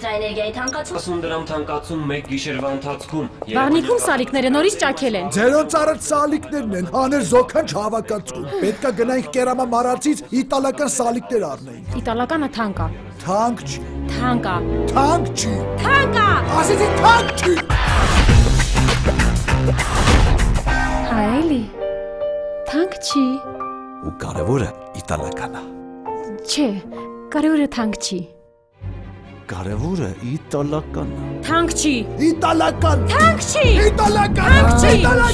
էլեկտրաէներգիայի թանկացում։ 10 դրամ թանկացում 1 գիշերվա ընթացքում։ Վաղնիքում սալիկները նորից ճաքել են։ Ձերոնց արած սալիկներն են, հաներ զոքանչ հավաքածուն։ Պետքա գնայինք կերամա մարածից իտալական սալիկներ առնեինք։ Իտալականը թանկ է։ Թանկ չի։ Թանկ է։ Թանկ չի։ Թանկ է։ Ասեցի թանկ չի։ Այլի։ Թանկ չի։ Ու կարևորը իտալական է։ Չէ, կարևորը թանկ չի։ Կարևորը իտալական է։ Թանկ չի։ Իտալական։ Թանկ չի։ Իտալական։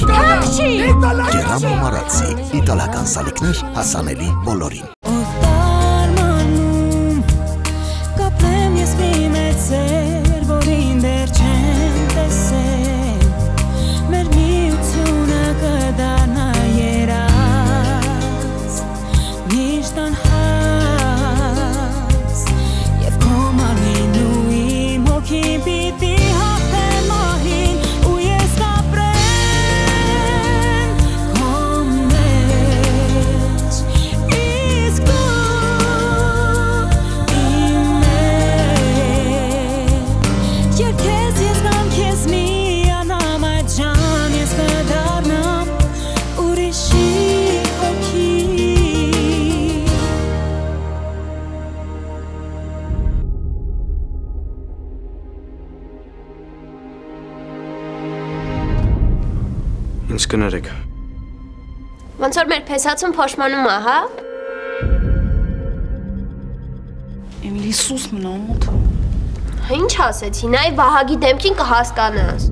Թանկ չի։ Կերամա մարածի իտալական սալիկներ հասանելի բոլորին։ Ինձ կներեք։ Ոնց որ մեր փեսացուն փոշմանում է, հա? Էմիլի սուս մնա մոտ։ Ինչ ասեցի, նայ Վահագի դեմքին կհասկանաս։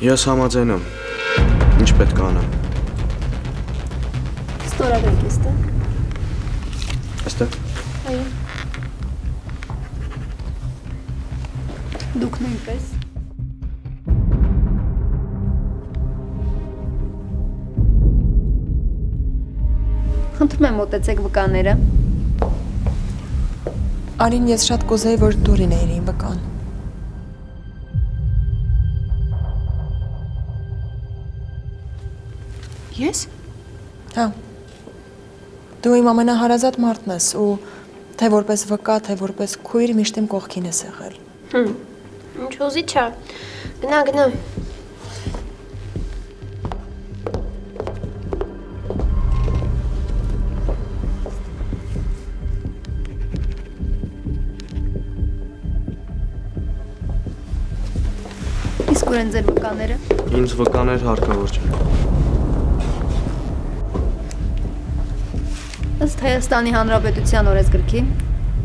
Ես համաձայն եմ։ Ինչ պետք է անեմ։ Ստորագրեք էստե։ Այստեղ։ Այո։ Դուք նույնպես։ Խնդրում եմ մոտեցեք վկաները։ Արին, ես շատ կուզեի, որ դու լինեիր իմ վկան։ Ես։ Հա։ Դու իմ ամենահարազատ մարդն ես ու թե որպես վկա, թե որպես քույր միշտ իմ կողքին ես եղել։ Ինչ ուզի չա։ Գնա, գնա։ Իսկ ուր են ձեր վկաները։ Ինձ վկաներ հարկավոր չեն։ Ըստ Հայաստանի Հանրապետության օրենսգրքի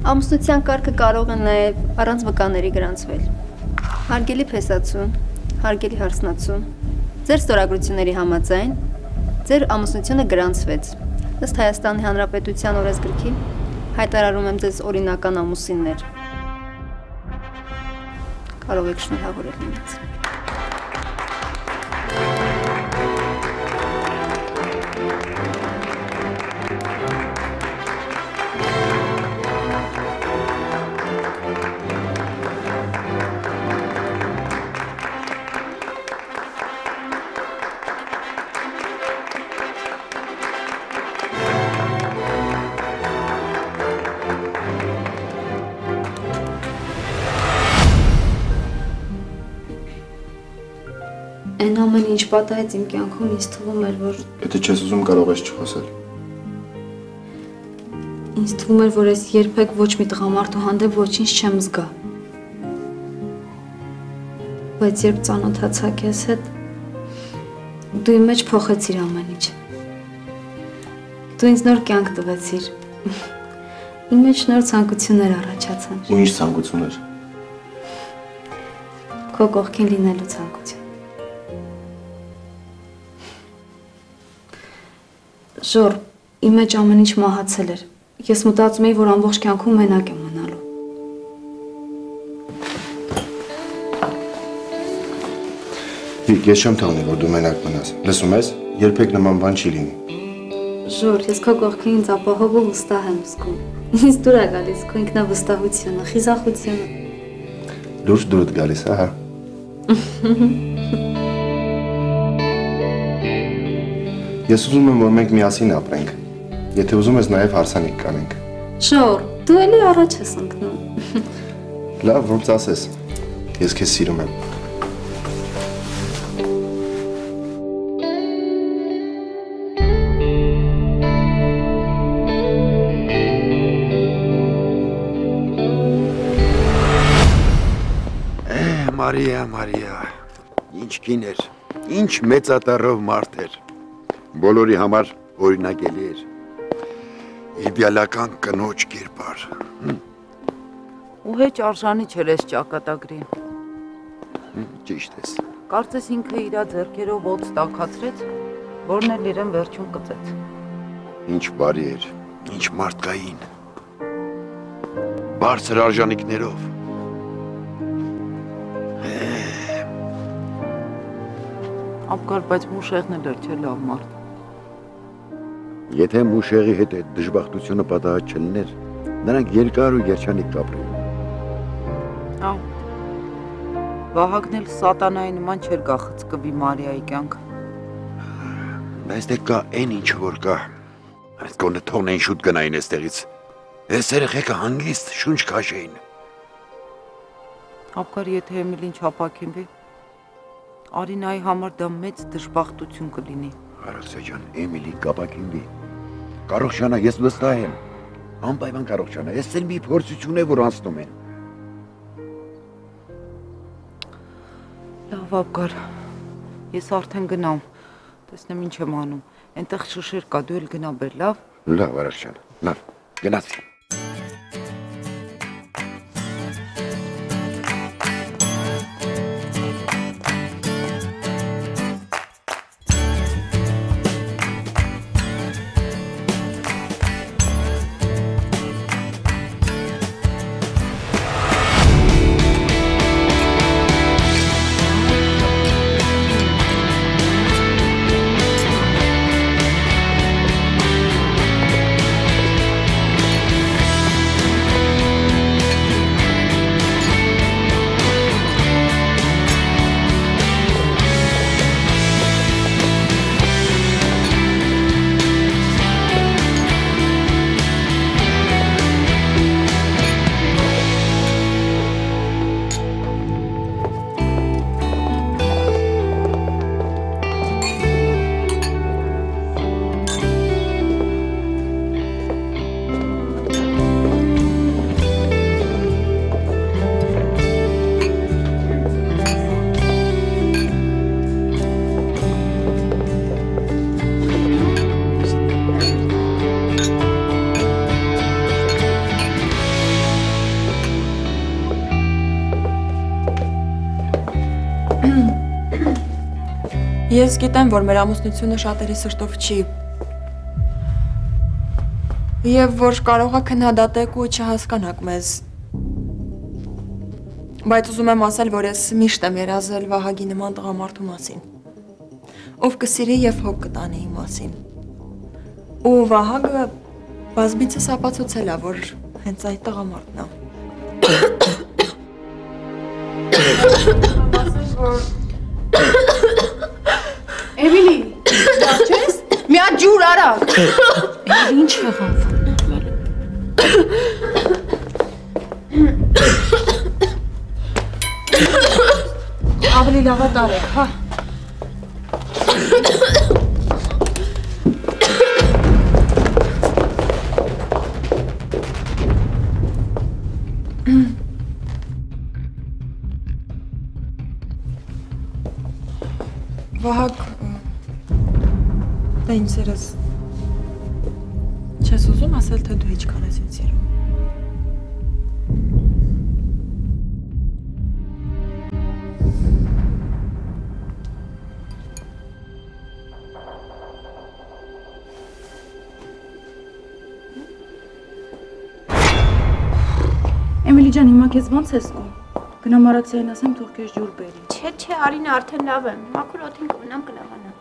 ամուսնության կարգը կարող է նաև առանց վկաների գրանցվել։ Հարգելի փեսացուն, հարգելի հարսնացու, ձեր ստորագրությունների համաձայն ձեր ամուսնությունը գրանցվեց։ Ըստ Հայաստանի Հանրապետության օրենսգրքի հայտարարում եմ ձեզ օրինական ամուսիններ։ Կարող եք շնորհավորել ինձ։ Այն ամեն ինչ պատահեց իմ կյանքում, ինձ թվում էր, որ… Եթե չես ուզում, կարող ես չխոսել։ Ինձ թվում էր, որ ես երբեք ոչ մի տղամարդու հանդեպ ոչինչ չեմ զգա։ Բայց երբ ծանոթացա քեզ հետ, դու իմ մեջ փոխեցիր ամեն ինչ։ Դու ինձ նոր կյանք տվեցիր։ Իմ մեջ նոր ցանկություններ առաջացան։ Ու ինչ ցանկություններ։ Քո կողքին լինելու ցանկություն։ Ժոր, իմ մեջ ամեն ինչ մահացել էր։ Ես մտածում էի, որ ամբողջ կյանքում մենակ եմ մնալու։ Վիկ, ես չեմ թողնի, որ դու մենակ մնաս։ Լսում ես, երբեք նման բան չի լինի։ Ժոր, ես քո կողքին ինձ ապահով ու վստահ եմ զգում։ Ինձ դուր է գալիս քո ինքնավստահությունը, խիզախությունը։ Լուրջ դուրդ գալիս, ահա։ Ես ուզում եմ, որ մենք միասին ապրենք։ Եթե ուզում ես նաև հարսանիք կանենք։ Շոր, դու էլի առաջ ես ընկնում։ Լավ, ոնց ասես։ Ես քեզ սիրում եմ։ Մարիա, ինչ կին էր, ինչ մեծատառով մարդ էր, բոլորի համար օրինակելի էր, իդեալական կնոջ կերպար։ Ու հեչ արժանի չեր ես ճակատագրին։ Ճիշտ ես։ Կարծես ինքը իրա ձեռքերով ոց տաքացրեց, որն էլ իրեն վերջում կծեց։ Ինչ բարի էր, ինչ մարդկային, բարձր արժանիքներով։ Ապկար, բայց մուշեղն էլ էր չէ լավ մարդ։ Եթե մուշեղի հետ այդ դժբախտությունը պատահած չլիներ, նրանք երկար ու երջանիկ կապրեին։ Ահ, Վահագն էլ սատանայի նման չէր գա խցկվի Մարիայի կյանքը։ Բայց դե կա այն ինչ որ կա, այդ կոնը թողնեն շուտ գնային այստեղից, այս երեխեքը հանգիստ շունչ քաշեին։ Ապկար, եթե Էմիլին չապաքինվի, Արինայի համար դա մեծ դժբախտություն կլինի։ Արաքսե ջան, Էմիլի կապաքինվի։ Կարող շանա, ես վստահ եմ։ Անպայման կարող շանա, ես էլ մի փորձություն է, որ անցնում են։ Լավ, Ապկար, ես արդեն գնամ, տեսնեմ ինչ եմ անում, այնտեղ շշեր կա, դու էլ գնա բեր, լավ։ Լավ, Արաքս ջան, լավ, գնացի։ Ես գիտեմ, որ մեր ամուսնությունը շատերի սրտով չի և որ կարող է քննադատեք ու չհասկանաք մեզ, բայց ուզում եմ ասել, որ ես միշտ եմ երազել Վահագի նման տղամարդու մասին, ով կսիրի և հոգ կտանի իմ մասին, ու Վահագը բազմիցս ապացուցել է, որ հենց այդ տղամարդն է։ Էմիլի, լավ չես? Մի հատ ջուր արագ։ Էմիլի, ինչ եղավ։ Ավելի լավ է տարեք, հա։ Վահագ, դա ինձ սերս, չես ուզում ասել, թե դու ինչքան ես ինձ սիրում։ Էմիլի ջան, հիմա քեզ ոնց ես զգում։ Գնամ Արաքսիային ասեմ, թող քեզ ջուր բերի։ Չէ, Արինա, արդեն լավ եմ։ Մաքուր օդին կմնամ կլավանա։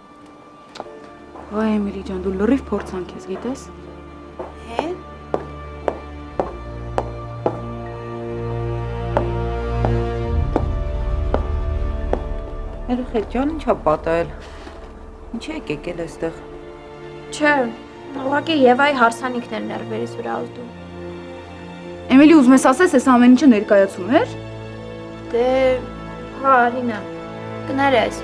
Վայ Էմիլի ջան, դու լրիվ փորձանք ես, գիտես։ Հե՞։ Երեխեք ջան, ինչա պատահել։ Ինչ եք եկել այստեղ։ Չէ, Ուղղակի Եվայի հարսանիքն էր ներվերից վրա ազդում։ Էմիլի, ուզում ես ասես, այս ամեն ինչը ներկայացում էր։ Դե, հա, Արինա, կներես։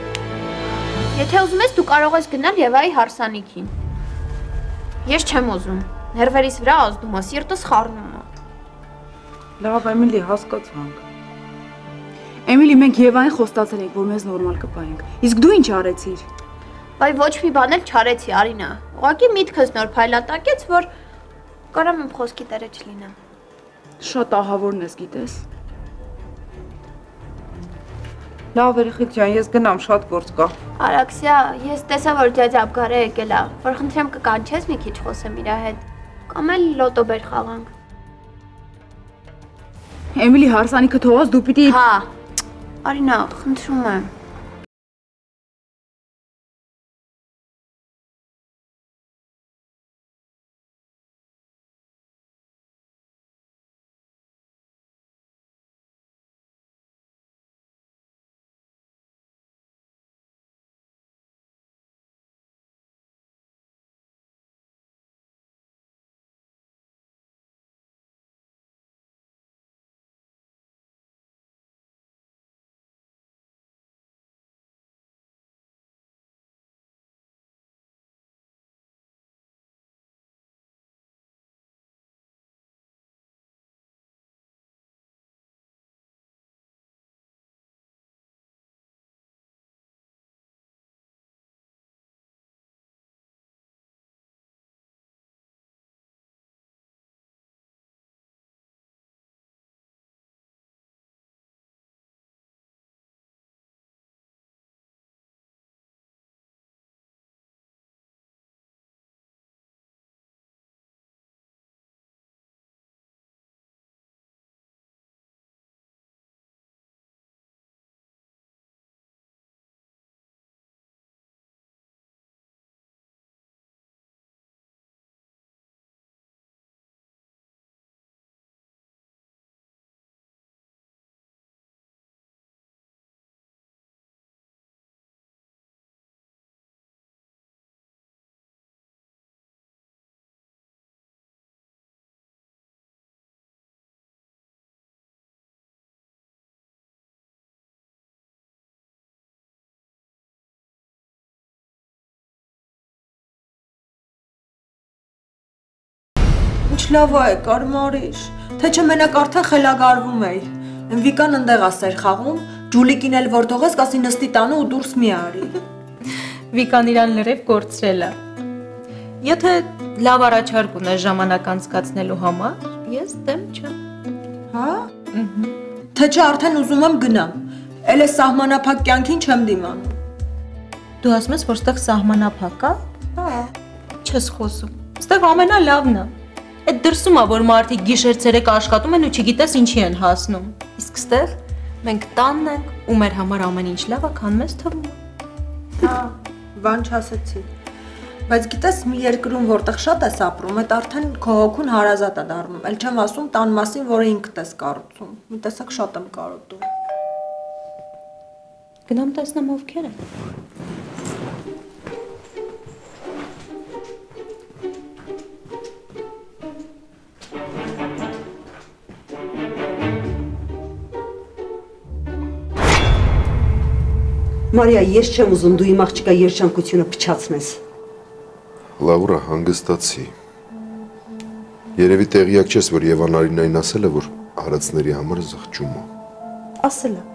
Եթե ուզում ես, դու կարող ես գնալ Եվայի հարսանիքին։ Ես չեմ ուզում։ Ներվերից վրա ազդում է, սիրտս խառնում է։ Լավ, Էմիլի, հասկացանք։ Էմիլի, մենք Եվային խոստացել ենք, որ մեզ նորմալ կպահենք։ Իսկ դու ինչ արեցիր։ Բայ ոչ մի բան էլ չարեցի, Արինա։ Ուղղակի միտքս նոր փայլատակեց, որ կարամ իմ խոսքի տերը չլինեմ։ Շատ ահավորն ես, գիտես։ Լավ, երեխեք ջան, ես գնամ, շատ գործ կա։ Արաքսիա, ես տեսա, որ ջաջ Աբգարը եկել է, որ խնդրեմ կկանչես մի քիչ խոսեմ իր հետ, կամ էլ լոտո բեր խաղանք։ Էմիլի, հարսանիքը թողած դու պիտի… Հա, Արինա, խնդրում եմ։ Ինչ լավ է, կարմարիշ, թե չէ մենակ արդեն խելագարվում էի։ Վիկան ընդեղ ասեր խաղում, Ջուլիկին էլ որ թողես, կասի նստի տանը ու դուրս մի արի։ Վիկան իրան լրիվ կորցրել է։ Եթե լավ առաջարկ ունես ժամանակ անցկացնելու համար, ես դեմ չեմ։ Հա? Թե չէ արդեն ուզում եմ գնամ։ Էլ է սահմանափակ կյանքին չեմ դիմանում։ Դու ասում ես, որ ստեղ սահմանափակ է։ Հա։ Չես խոսում։ Ստեղ ամենալավն է։ Այդ դրսում է, որ մարդիկ գիշեր-ցերեկ աշխատում են ու չգիտես ինչի են հասնում։ Իսկ ստեղ մենք տանն ենք ու մեր համար ամեն ինչ լավ է, քան մեզ թվում է։ Հա, բան չասեցի։ Բայց գիտես, մի երկրում, որտեղ շատ ես ապրում, այդ արդեն քո հոգուն հարազատ է դառնում։ Էլ չեմ ասում տան մասին, որը ինքդ ես կառուցում։ Մի տեսակ շատ եմ կարոտում։ Գնամ տեսնեմ ովքեր են։ Մարիա, ես չեմ ուզում դու իմ աղջկա երջանկությունը փչացնես։ Լաուրա, հանգստացի։ Երևի տեղյակ չես, որ Եվան Արինային ասել է, որ հարածների համար զղջում է։ Ասել է,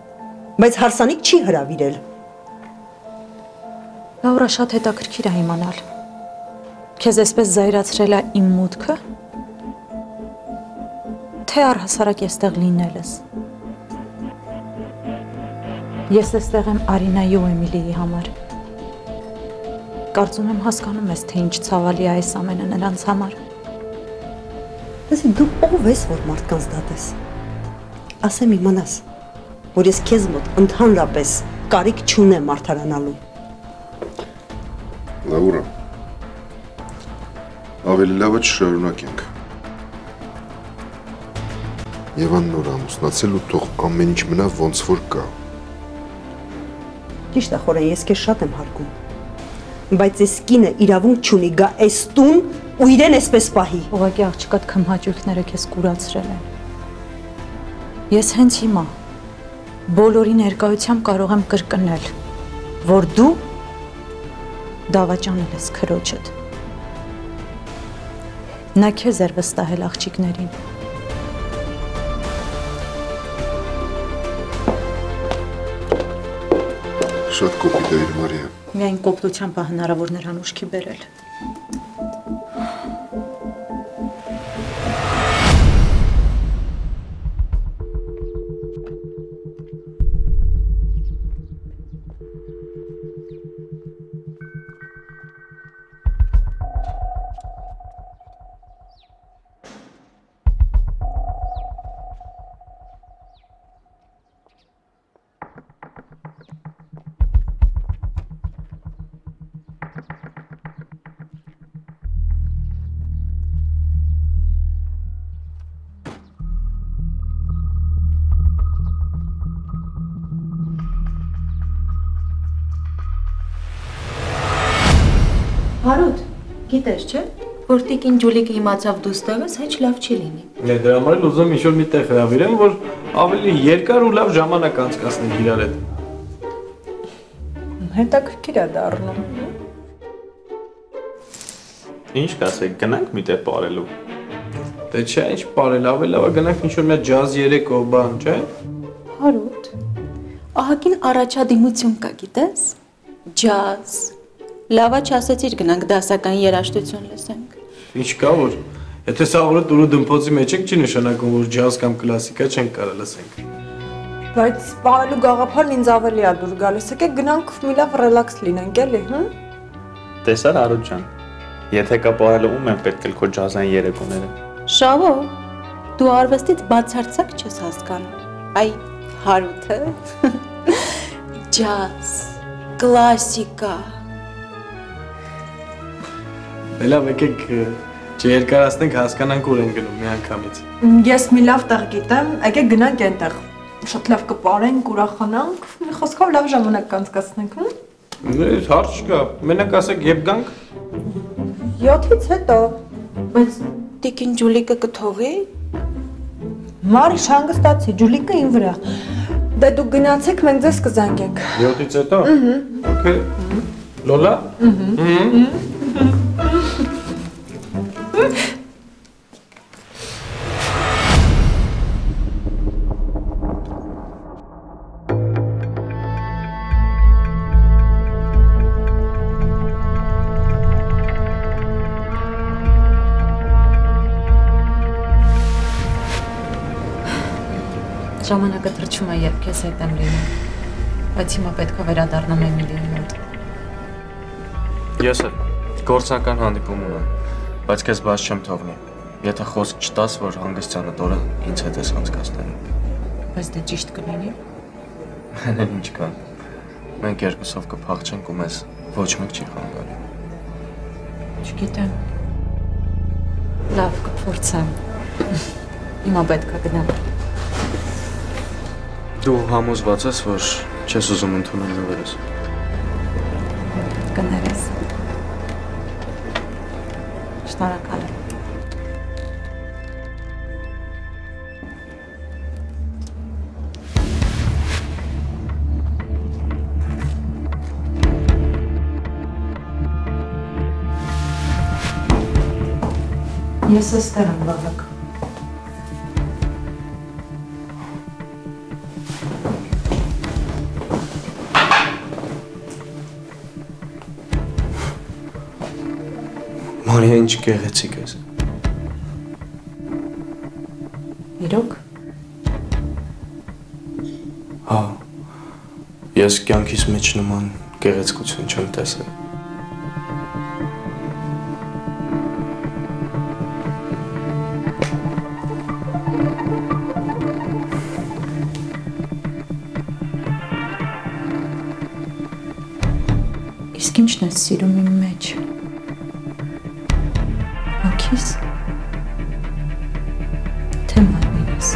բայց հարսանիք չի հրավիրել։ Լաուրա, շատ հետաքրքիր է իմանալ։ Քեզ այսպես զայրացրել է իմ մուտքը, թե առհասարակ էստեղ լինել ես։ Ես էստեղ եմ Արինայի ու Էմիլիի համար։ Կարծում եմ հասկանում ես, թե ինչ ցավալի է այս ամենը նրանց համար։ Ասի դու ով ես, որ մարդկանց դատես։ Ասեմ իմանաս, որ ես քեզ մոտ ընդհանրապես կարիք չունեմ արդարանալու։ Լաուրա, ավելի լավ է չշարունակենք։ Եվան նոր ամուսնացել ու թող ամեն ինչ մնա ոնց որ կա։ Ճիշտ է, Խորեն, ես քեզ շատ եմ հարգում, բայց այս կինը իրավունք չունի գա այս տուն ու իրեն էսպես պահի։ Ուղղակի աղջկատ քմհաճույքները քեզ կուրացրել են։ Ես հենց հիմա բոլորի ներկայությամբ կարող եմ կրկնել, որ դու դավաճանել ես քրոջդ։ Նա քեզ էր վստահել աղջիկներին։ Շատ կոպիտ է իր Մարիա։ Միայն կոպտությամբ է հնարավոր նրան ուշքի բերել։ Հարութ, գիտես չէ, որ տիկին Ջուլիկը իմացավ դու ստեղ ես, հեչ լավ չի լինի։ Դրա համար էլ ուզում ինչ-որ մի տեղ հրավիրեմ, որ ավելի երկար ու լավ ժամանակ անցկացնենք իրար հետ։ Հետաքրքիր է դառնում։ Ինչ կասեք, գնանք մի տեղ պարելու։ Դե չէ, ինչ պարել, ավելի լավ է գնանք ինչ-որ մի ջազ երեկո բան, չէ։ Հարութ, ահագին առաջադիմություն կա, գիտես։ Ջազ։ Լավա չասեցիր գնանք դասական երաժշտություն լսենք։ Ինչ կա որ, եթե սա օրը տուրը դմփոցի մեջ եք, չի նշանակում, որ ջազ կամ կլասիկա չենք կարող լսենք։ Բայց պարելու գաղափարն ինձ ավելի է դուր գալիս, եկեք գնանք մի լավ ռելաքս լինենք, էլի, հմ։ Տեսար Հարութ ջան, եթե կա պարելու ում են պետք է քո ջազային երեկոները։ Շավո, դու արվեստից բացարձակ չես հասկանում։ Այ Հարութը։ Ջազ, կլասիկա։ Լավ, եկեք չերկարացնենք, հասկանանք ուր են գնում մի անգամից։ Ես մի լավ տեղ գիտեմ, եկեք գնանք այնտեղ։ Շատ լավ կպարենք, ուրախանանք, մի խոսքով լավ ժամանակ կանցկացնենք, հմ։ Հարց չկա, մենակ ասեք երբ գանք։ 7-ից հետո։ Բայց տիկին Ջուլիկը կթողի։ Մարի շանգստացի, Ջուլիկը ին վրա։ Դե դուք գնացեք, մենք ձեզ կզանգենք։ 7-ից հետո։ Okay։ Լոլա։ Ժամանակը թրջում է, երբ քեզ հետ եմ լինում, բայց հիմա պետք է վերադառնամ Էմիլիի մոտ։ Ես էլ գործնական հանդիպում ունեմ, բայց քեզ բաց չեմ թողնի, եթե խոսք չտաս, որ հանգստյանդ օրը ինձ հետ ես անցկացնելու։ Բայց դե ճիշտ կլինի։ Հենց ինչ կա, մենք երկուսով կփախչենք ու մեզ ոչ մեկ չի խանգարի։ Չգիտեմ։ Լավ, կփորձեմ։ Հիմա պետք է գնամ։ Դու համոզված ես, որ չես ուզում ընդունել նվերս։ Կներես։ Շնորհակալ եմ։ Ես էստեղ եմ, Վահագ։ Մարիա, ինչ գեղեցիկ ես։ Իրոք։ Հա, ես կյանքիս մեջ նման գեղեցկություն չեմ տեսել։ Իսկ ինչն ես սիրում իմ մեջ։ Հոգիս, թե մարմինս։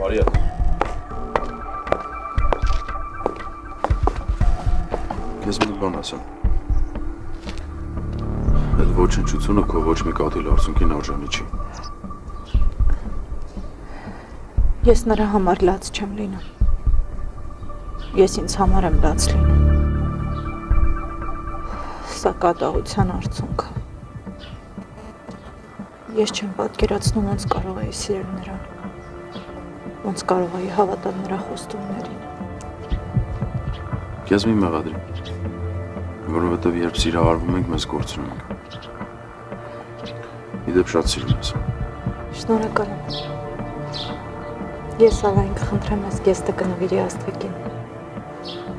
Մարիա։ Քեզ մի բան ասեմ։ Այդ ոչնչությունը քո ոչ մի կատիլ արցունքին արժանի չի։ Ես նրա համար լաց չեմ լինում։ Ես ինձ համար եմ լաց լինում։ Սա կատաղության արդյունք է։ Ես չեմ պատկերացնում ոնց կարող էի սիրել նրան։ Ոնց կարող էի հավատալ նրա խոստումներին։ Քեզ մի մեղադրի։ Որովհետև երբ սիրահարվում ենք, մեզ կորցնում ենք։ Իդեպ շատ սիրում ես։ Շնորհակալ եմ։ Ես ավայն կխնդրեմ ես գեստը կնվիրի Աստղիկին։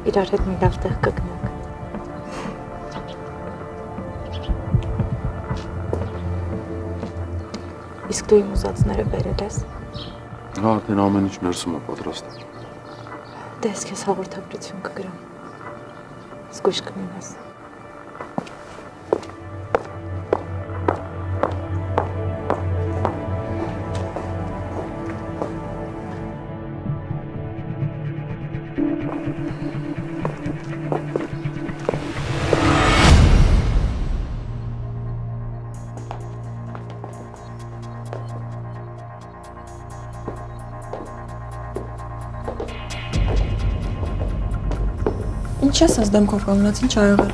Իրար հետ մի լավ տեղ կգնանք։ Իսկ դու իմ ուզածները բերել ես։ Հա, արդեն ամեն ինչ ներսում է պատրաստ։ Դե ես քեզ հաղորդագրություն կգրամ։ Զգույշ կմնաս։ Ինչ ես ես դեմքով կանգնած, ինչ ա եղել։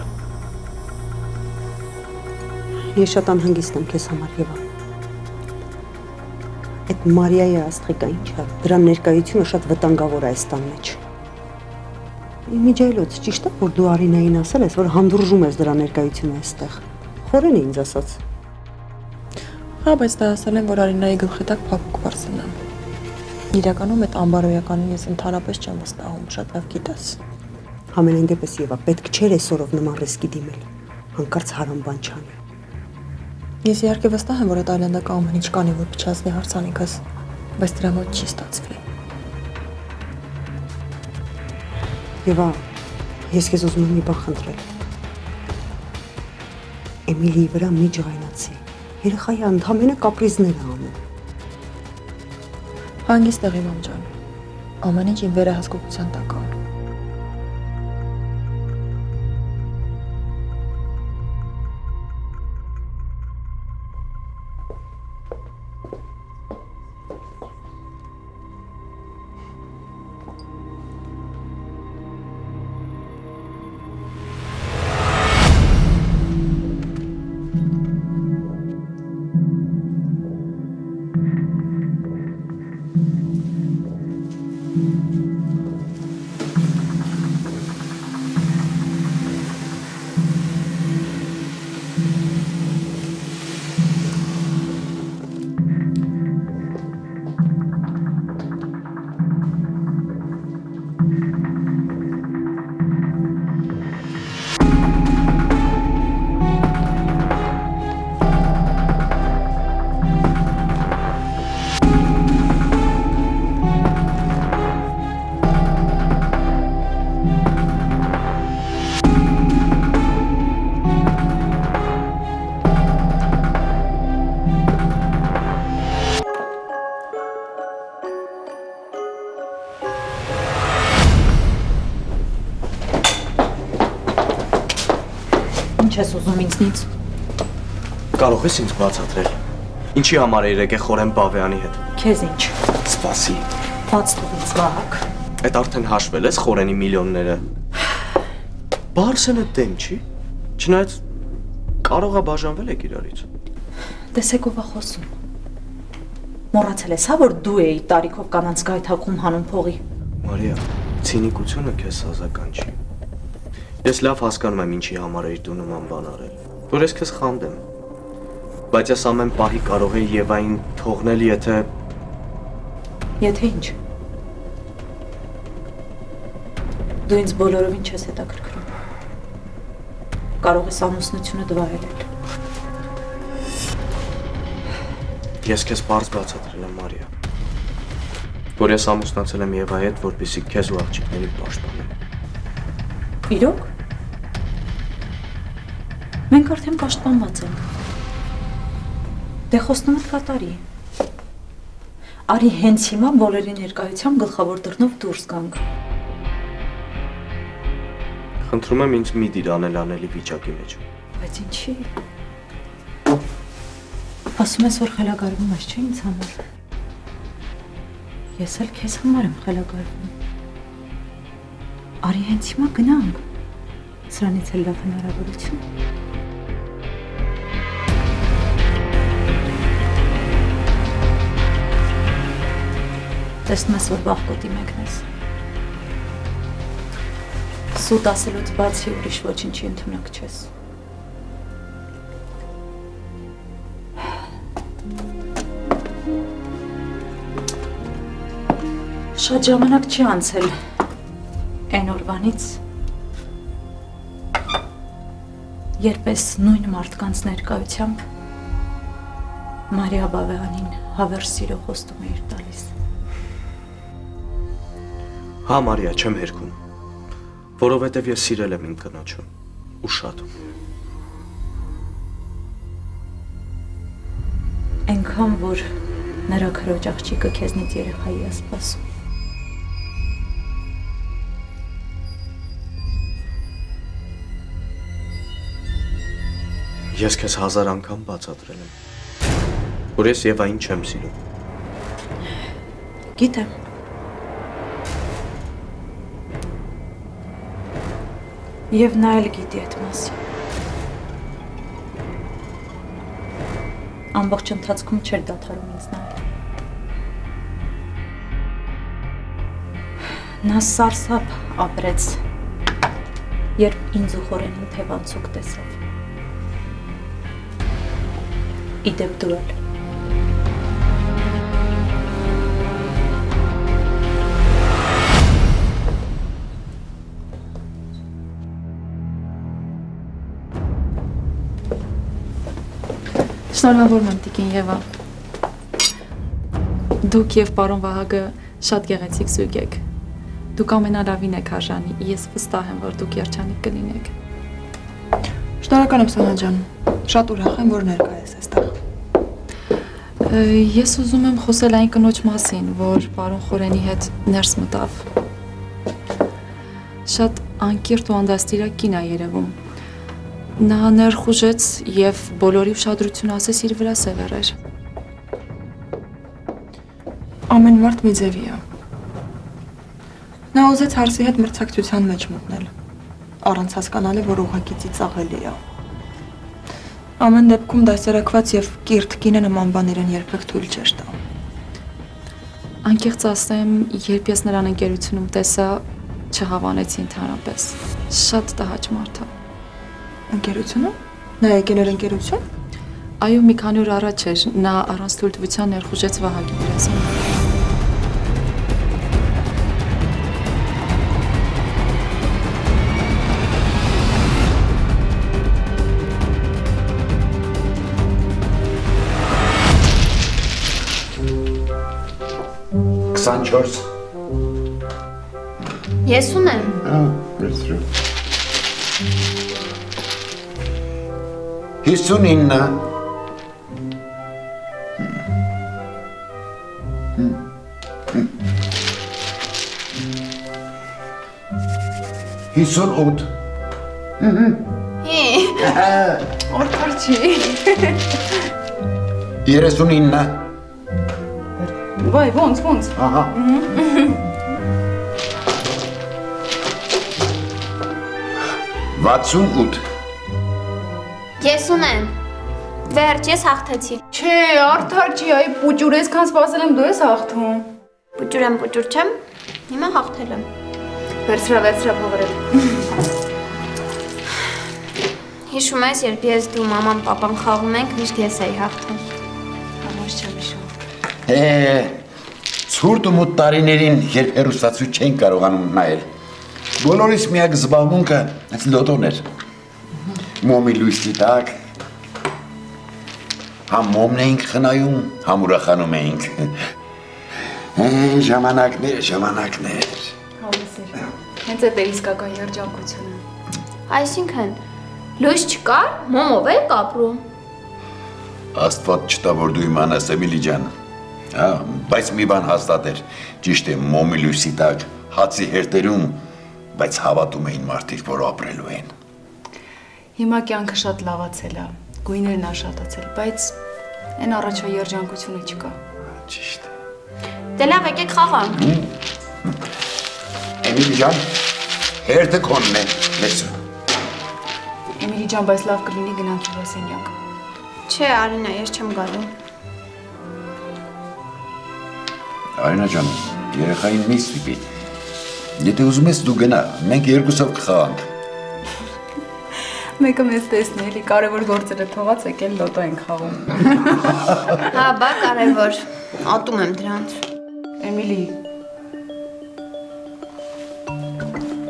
Ես շատ անհանգիստ եմ քեզ համար, Եվա։ Այդ Մարիայի Աստղիկը ինչ է, դրա ներկայությունը շատ վտանգավոր է այս տան մեջ։ Իմիջայլոց, ճիշտ է, որ դու Արինային ասել ես, որ հանդուրժում ես դրա ներկայությունը այստեղ։ Խորեն է ինձ ասած։ Հա, բայց դա ասել են, որ Արինայի գլխի տակ փակուկ բարձրնան։ Իրականում այդ ամբարոյականին ես ընդհանրապես չեմ վստահում, շատ լավ գիտես։ Համենայն դեպս Եվա, պետք չէր այսօրով նման ռիսկի դիմել, հանկարծ հարամ բան չանել։ Ես իհարկե վստահ եմ, որ այդ այլանդակը ամեն ինչ կանի, որ փչացնի հարսանիքս, բայց դրա մոտ չի ստացվի։ Եվա, ես քեզ ուզում եմ մի բան խնդրել։ Էմիլիի վրա մի ջղայնացի, երեխայի ընդամենը կապրիզներ է անում։ Հանգիստ եղի, մամ ջան, ամեն ինչ իմ վերահսկողության տակ է։ Ինչ ես ուզում ինձնից։ Կարող ես ինձ բացատրել։ Ինչի համար է եկել Խորեն Բավեյանի հետ։ Քեզ ինչ։ Սպասի։ Բաց տուր ինձ, Վահագ։ Այդ արդեն հաշվել ես Խորենի միլիոնները։ Բարսենը դեմ չի։ Չնայած կարող է բաժանվել եք իրարից։ Տեսեք ով է խոսում։ Մոռացել ես, հա, որ դու էի տարիքով կանանց գայթակղում հանում փողի։ Մարիա, ցինիկությունը քեզ սազական չի։ Ես լավ հասկանում եմ ինչի համար էիր դու նման բան արել, որ ես քեզ խանդեմ, բայց ես ամեն պահի կարող էի Եվային թողնել, եթե… Եթե ինչ։ Դու ինձ բոլորովին չես հետաքրքրում։ Կարող ես ամուսնությունը դվայելել։ Ես քեզ պարզ բացատրել եմ, Մարիա, որ ես ամուսնացել եմ Եվայի հետ, որպեսզի քեզ ու աղջիկներին պաշտպանեմ։ Իրոք։ Մենք արդեն պաշտպանված ենք։ Դե խոստումդ կատարի։ Արի հենց հիմա բոլորի ներկայությամբ գլխավոր դռնով դուրս գանք։ Խնդրում եմ ինձ մի դիր անելանելի վիճակի մեջ։ Բայց ինչի։ Ասում ես, որ խելագարվում ես, չէ՞ ինձ համար։ Ես էլ քեզ համար եմ խելագարվում։ Արի հենց հիմա գնանք։ Սրանից էլ լավ հնարավորություն։ Տեսնում ես, որ վախկոտի մեկն ես։ Սուտ ասելուց բացի ուրիշ ոչինչի ընդունակ չես։ Շատ ժամանակ չի անցել այն օրվանից, երբ ես նույն մարդկանց ներկայությամբ Մարիա Բավեյանին հավերժ սիրո խոստում էիր տալիս։ Հա, Մարիա, չեմ հերքում, որովհետև ես սիրել եմ իմ կնոջը, ու շատ։ Այնքան, որ նրա քրոջ աղջիկը քեզնից երեխայի է սպասում։ Ես քեզ 1000 անգամ բացատրել եմ, որ ես Եվային չեմ սիրում։ Գիտեմ։ Եվ նա էլ գիտի այդ մասին։ Ամբողջ ընթացքում չէր դադարում ինձ նայել։ Նա սարսափ ապրեց, երբ ինձ ու Խորենին թևանցուկ տեսավ։ Իդեպ դու էլ։ Շնորհավորում եմ Տիկին Եվա։ Դուք եւ պարոն Վահագը շատ գեղեցիկ զույգ եք։ Դուք ամենալավին եք արժանի, ես վստահ եմ, որ դուք երջանիկ կլինեք։ Շնորհակալ եմ Սոնա ջան։ Շատ ուրախ եմ, որ ներկա ես այստեղ։ Ես ուզում եմ խոսել այն կնոջ մասին, որ պարոն Խորենի հետ ներս մտավ։ Շատ անկիրթ ու անդաստիրակ կին է երևում։ Նա ներխուժեց և բոլորի ուշադրությունը ասես իր վրա սևեռեր։ Ամեն մարդ մի ձևի է։ Նա ուզեց հարսի հետ մրցակցության մեջ մտնել, առանց հասկանալի, որ ուղղակի ծիծաղելի է։ Ամեն դեպքում դասերակված և կիրթ կինը նման բան իրեն երբեք թույլ չէր տա։ Անկեղծ ասեմ, երբ ես նրան ընկերությունում տեսա, չհավանեցի ընդհանրապես։ Շատ տհաճ մարդ է։ Ընկերությունը։ Նա եկել էր ընկերություն։ Այո, մի քանի օր առաջ էր, նա առանց թույլտվության ներխուժեց Վահագի գրասենյակը։ Ես ունեմ։ Վերցրու։ 59 58 Օրքար չի։ 39 Վայ, ոնց։ Ահա։ 68 Ես ունեմ։ Վերջ, ես հաղթեցի։ Չէ, արդար չի, այ պուճուր այսքան սպասել եմ, դու ես հաղթում։ Պուճուր չեմ, հիմա հաղթել եմ։ Վերցրա փողերը։ Հիշում ես, երբ ես դու մաման պապան խաղում ենք, միշտ ես էի հաղթում։ Համոս չեմ հիշում։ Ցուրտ ու մութ տարիներին, երբ հեռուստացույց չենք կարողանում նայել, բոլորիս միակ զբաղմունքը լոտոն էր։ Մոմի լույսի տակ, համ մոմն էինք խնայում, համ ուրախանում էինք։ Ժամանակներ։ Համոս էր, հենց էդ է իսկական երջանկությունը։ Այսինքն, լույս չկար, մոմով եք ապրում։ Աստված չտա, որ դու իմանաս, Էմիլի ջան, Բայց մի բան հաստատ էր, ճիշտ է մոմի լույսի տակ, հացի հերտերում, բայց հավատում էին մարդիկ, որ ապրելու են։ Հիմա կյանքը շատ լավացել է, գույներն աշատացել, բայց այն առաջվա երջանկությունը չկա։ Ճիշտ է։ Դե լավ, եկեք խաղանք։ Էմիլի ջան, հերթը քոնն է, լսու։ Էմիլի ջան, բայց լավ կլինի գնանք հյուրասենյակ։ Չէ, Արինա, ես չեմ գալու։ Արինա ջան, երեխային մի ստիպի։ Եթե ուզում ես դու գնա, մենք երկուսով կխաղանք։ Մեկը մեզ տեսնի, էլի կարևոր գործերը թողած եկել լոտո ենք խաղում։ Հա, բա կարևոր, ատում եմ դրանց։ Էմիլի։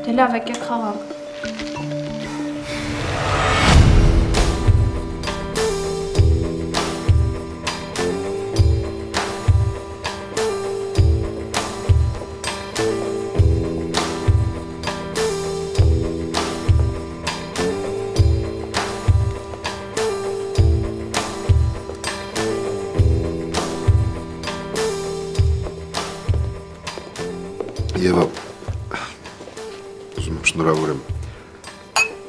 Դե լավ, եկեք խաղանք։ Եվա, ուզում եմ շնորհավոր եմ,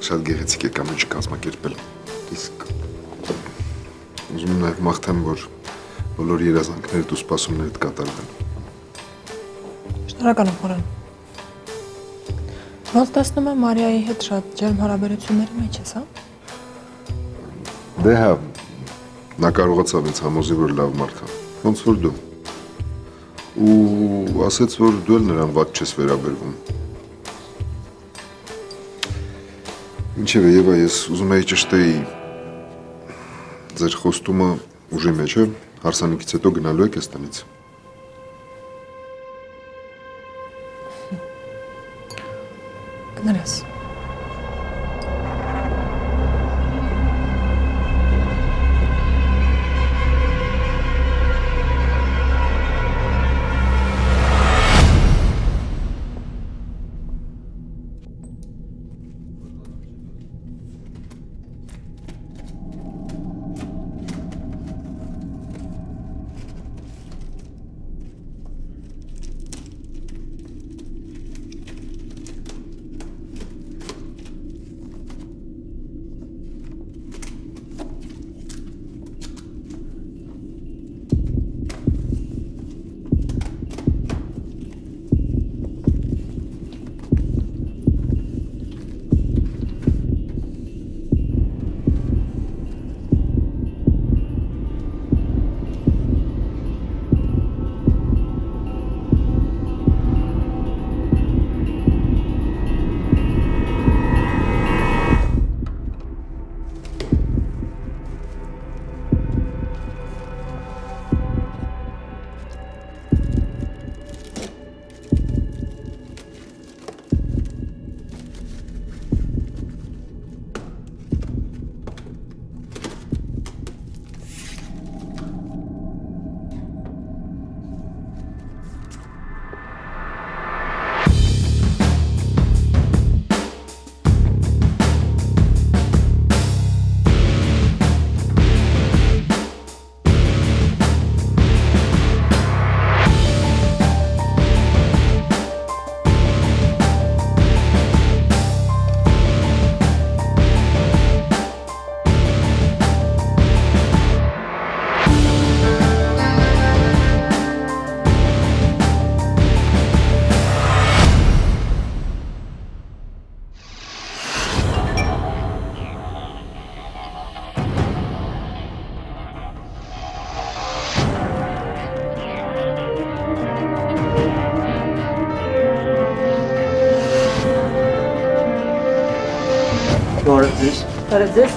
շատ գեղեցիկ եք ամեն ինչ կազմակերպել, իսկ ուզում եմ նաև մաղթեմ, որ բոլոր երազանքներդ ու սպասումներդ կատարվեն։ Շնորհակալ եմ, Խորան։ Ոնց տեսնում եմ Մարիայի հետ շատ ջերմ հարաբերությունների մեջ ես, հա։ Դե հա, նա կարողացավ ինձ համոզի, որ լավ մարդ է, ոնց որ դու։ Ու ասեց, որ դու էլ նրան վատ չես վերաբերվում։ Ինչևէ, Եվա, ես ուզում էի ճշտեի ձեր խոստումը ուժի մեջ է, հարսանիքից հետո գնալու եք ես տնից։ Կներես։ Բարև ձեզ։ Բարև ձեզ։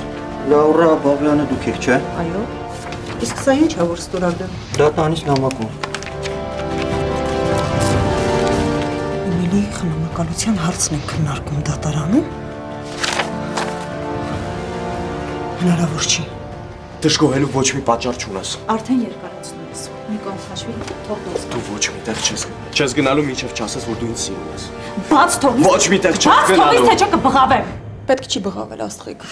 Լաուրա Բաբյանը դուք եք, չէ։ Այո։ Իսկ սա ինչ է, որ ստորագրեմ։ Դա տանից նամակում։ Էմիլի խնամակալության հարցն եք քննարկում դատարանում։ Հնարավոր չի։ Դժգոհելու ոչ մի պատճառ չունես։ Արդեն երկարացնում ես։ Մի կողմ խաշվի, թող դուրս։ Դու ոչ մի տեղ չես գնալ։ Չես գնալու մինչև չասես, որ դու ինձ սիրում ես։ Բաց թողի։ Ոչ մի տեղ չես գնալու։ Բաց թողի, թե չէ կբղավեմ։ Պետք չի բղավել, Աստղիկ։